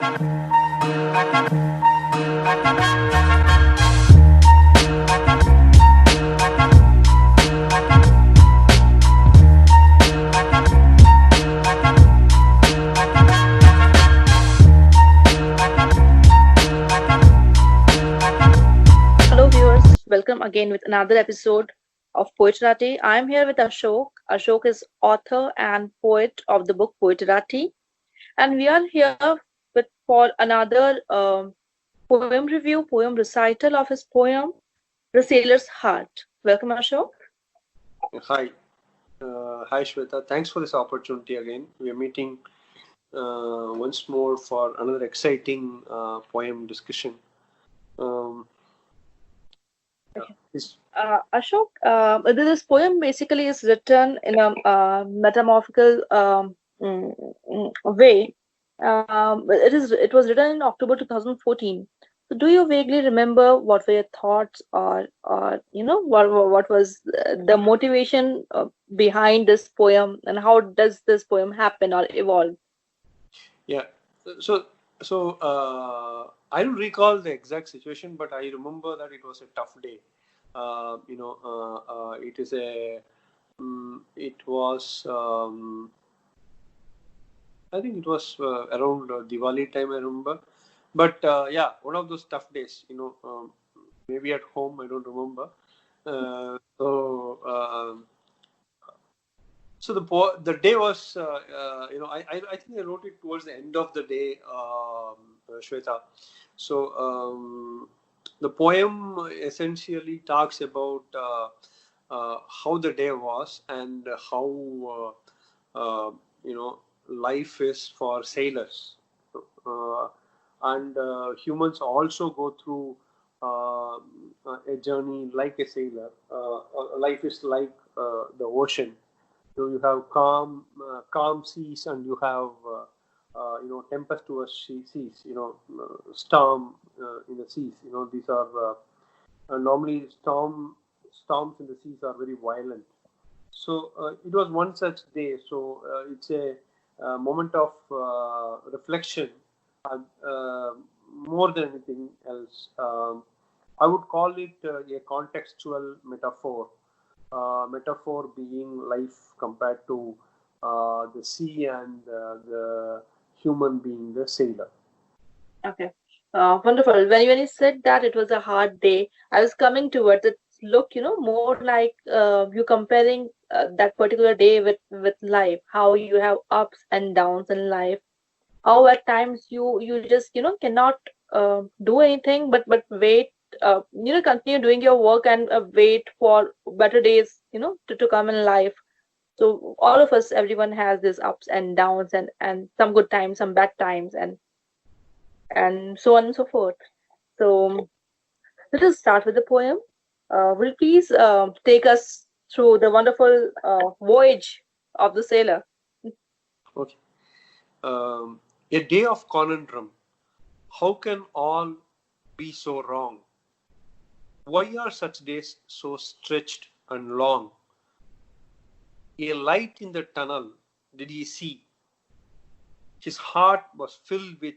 Hello, viewers. Welcome again with another episode of Poetarrati. I'm here with Ashok. Ashok is author and poet of the book Poetarrati, and we are here with for another poem review, poem recital of his poem "The Sailor's Heart." Welcome, Ashok. Hi. Hi, Shweta. Thanks for this opportunity again. We are meeting once more for another exciting poem discussion. Um, Okay. is- Ashok, this poem basically is written in a metamorphical way. It was written in October 2014. So do you vaguely remember what were your thoughts, or what was the motivation behind this poem, and how does this poem happen or evolve? yeah. So, I don't recall the exact situation, but I remember that it was a tough day. It is a. It was. I think it was around Diwali time. I remember, but yeah, one of those tough days. Maybe at home. I don't remember. Uh, so. So the day was, I think I wrote it towards the end of the day, Shweta. So the poem essentially talks about how the day was and how life is for sailors, uh, and humans also go through a journey like a sailor. Life is like the ocean. So you have calm seas, and you have tempestuous seas. Storm in the seas. These are normally storms in the seas are very violent. So it was one such day. So it's a, moment of reflection, uh, uh, more than anything else. I would call it a contextual metaphor. Metaphor being life compared to the sea, and the human being the sailor. Okay. Wonderful. When you said that it was a hard day, I was coming towards it. Look, more like you comparing that particular day with life. How you have ups and downs in life. How at times you just cannot do anything but wait. Continue doing your work and wait for better days. To come in life. So all of us, everyone has these ups and downs, and some good times, some bad times, and so on and so forth. So let us start with the poem. Will you please take us through the wonderful voyage of the sailor? Okay. A day of conundrum. How can all be so wrong? Why are such days so stretched and long? A light in the tunnel did he see? His heart was filled with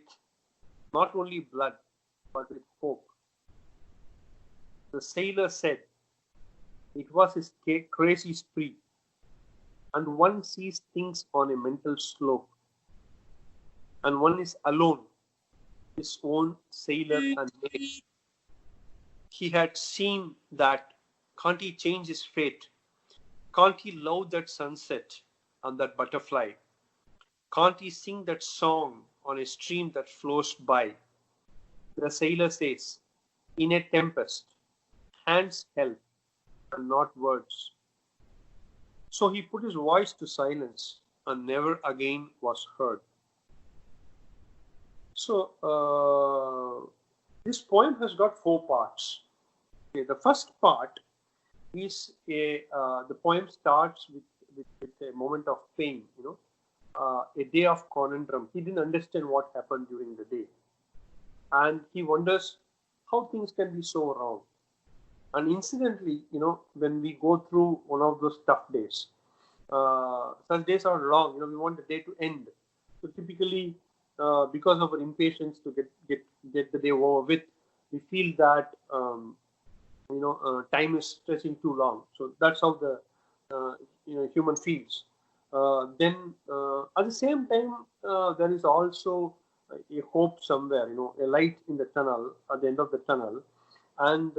not only blood, but with hope. The sailor said it was his crazy spree, and one sees things on a mental slope, and one is alone, his own sailor and mate. He had seen that. Can't he change his fate? Can't he love that sunset and that butterfly? Can't he sing that song on a stream that flows by? The sailor says, in a tempest, hands help and not words. So he put his voice to silence and never again was heard. So this poem has got 4 parts. Okay, the first part is the poem starts with a moment of pain, a day of conundrum. He didn't understand what happened during the day, and he wonders how things can be so wrong. And incidentally, when we go through one of those tough days, such days are long. We want the day to end. So typically, because of our impatience to get the day over with, we feel that time is stretching too long. So that's how the human feels. Then at the same time, there is also a hope somewhere, a light in the tunnel at the end of the tunnel, and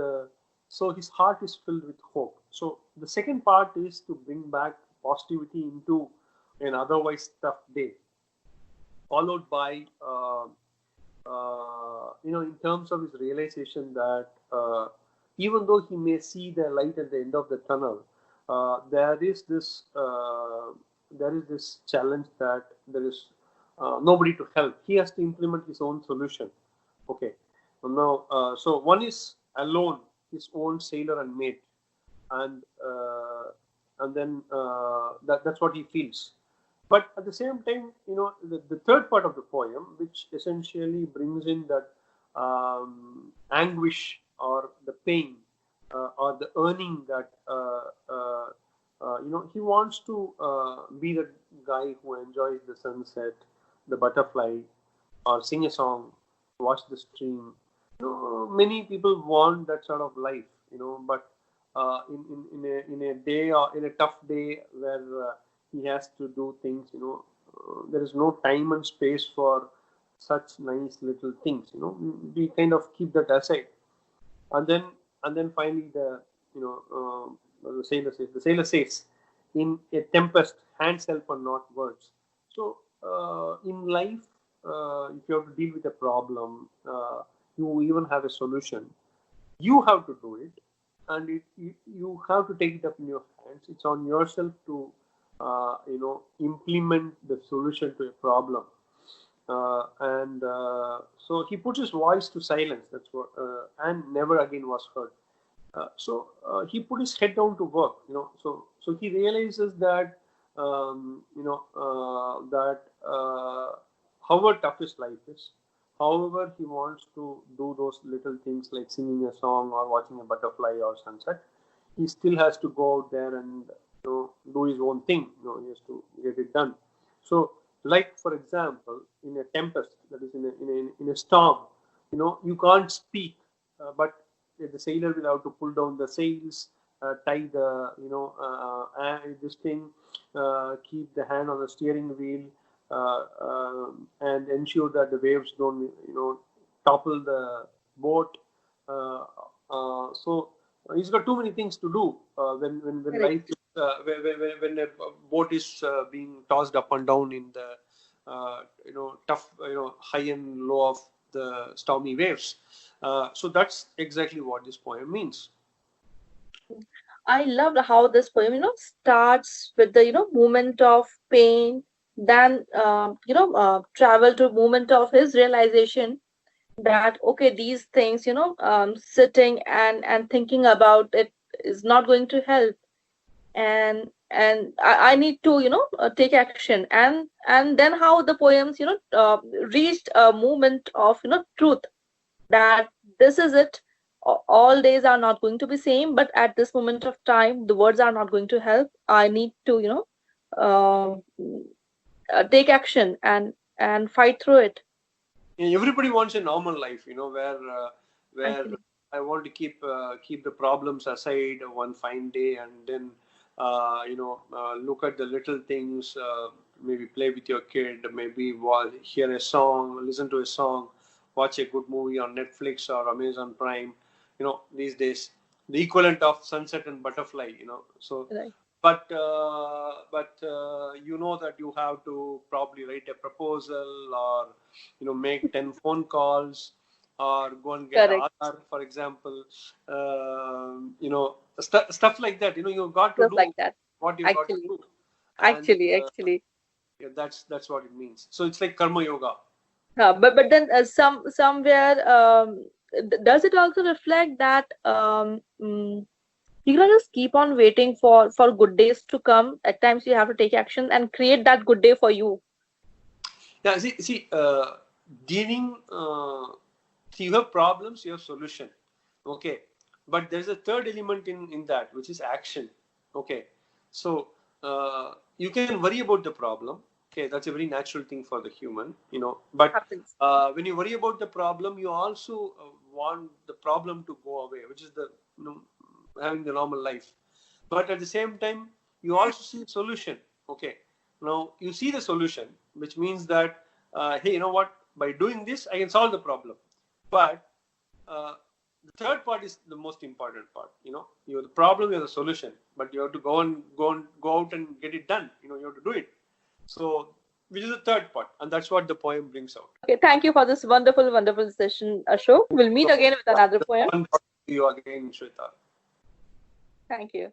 so his heart is filled with hope. So the second part is to bring back positivity into an otherwise tough day, followed by in terms of his realization that even though he may see the light at the end of the tunnel, there is this challenge that there is nobody to help. He has to implement his own solution. Okay. Now, so one is alone, his own sailor and mate, and then that's what he feels. But at the same time, the third part of the poem, which essentially brings in that anguish or the pain or the earning that he wants to be the guy who enjoys the sunset, the butterfly, or sing a song, watch the stream. Many people want that sort of life, but in a day or in a tough day where he has to do things, there is no time and space for such nice little things. We kind of keep that aside, and then finally the sailor says, in a tempest, hands help and not words. So in life, if you have to deal with a problem, you even have a solution, you have to do it, and you have to take it up in your hands. It's on yourself to implement the solution to a problem. And so he put his voice to silence. That's what, and never again was heard. So he put his head down to work. So he realizes that however tough his life is, however he wants to do those little things like singing a song or watching a butterfly or sunset, he still has to go out there and do his own thing. He has to get it done. So, like for example, in a tempest, that is in a storm, you can't speak, but the sailor will have to pull down the sails, tie the this thing, keep the hand on the steering wheel, and ensure that the waves don't topple the boat. So he's got too many things to do when Correct. life is, when a boat is being tossed up and down in the tough high and low of the stormy waves. So that's exactly what this poem means. I loved how this poem, starts with the, moment of pain, then, travel to moment of his realization that, okay, these things, sitting and thinking about it is not going to help. And I need to, take action. And then how the poems, reached a moment of, truth, that this is it. All days are not going to be same, but at this moment of time the words are not going to help. I need to take action and fight through it. Everybody wants a normal life, where Actually, I want to keep the problems aside one fine day, and then look at the little things, maybe play with your kid, maybe hear a song, listen to a song, watch a good movie on Netflix or Amazon Prime. These days, the equivalent of sunset and butterfly. So right. but you know that you have to probably write a proposal, or make 10 phone calls, or go and get Correct. Aadhaar, for example. Stuff like that. You've got to Just do like that. what you've got to Actually, do, and actually. yeah, that's what it means. So it's like karma yoga. But then somewhere, does it also reflect that you cannot just keep on waiting for good days to come? At times you have to take action and create that good day for you. Yeah, see, dealing. See, you have problems, you have solution. Okay, but there's a third element in that, which is action. Okay, so you can worry about the problem, Okay, that's a very natural thing for the human, But Happens. when you worry about the problem, you also want the problem to go away, which is the having the normal life. But at the same time, you also see the solution. Okay, now you see the solution, which means that hey, you know what? By doing this, I can solve the problem. But uh, the third part is the most important part. You have the problem, you have the solution, but you have to go out and get it done. You have to do it. So, which is the third part, and that's what the poem brings out. Okay, thank you for this wonderful, wonderful session, Ashok. We'll meet So, again with another poem. one talk to you again, Shweta. Thank you.